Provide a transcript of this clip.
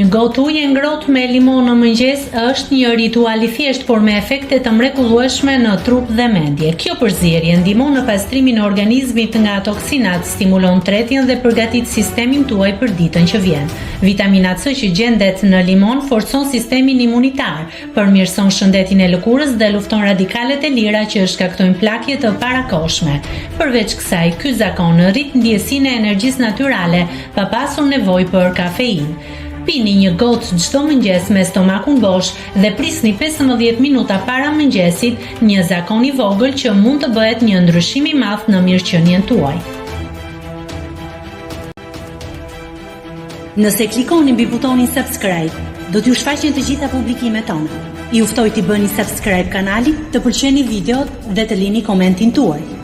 Një gotë ujë e ngrohtë me limon në mëngjes është një ritual i thjeshtë por me efekte të mrekullueshme në trup dhe mendje. Kjo përzierje ndihmon në pastrimin e organizmit nga toksinat, stimulon tretjen dhe përgatit sistemin tuaj për ditën që vjen. Vitamina C që gjendet në limon forcon sistemin imunitar, përmirëson shëndetin e lëkurës dhe lufton radikalet e lira që shkaktojnë plakje të parakohshme. Përveç kësaj, ky zakon rrit ndjesinë e energjisë natyrale pa pasur nevojë për kafein. Pini një gotë çdo mëngjes me stomakun bosh dhe prisni 15 minuta para mëngjesit, një zakon i vogël që mund të bëhet një ndryshim i madh në mirëqenien tuaj. Nëse klikoni mbi butonin subscribe, do t'ju shfaqen të gjitha publikimet tona. Ju ftoj t'i bëni subscribe kanalit, të pëlqeni videot dhe të lini komentin tuaj.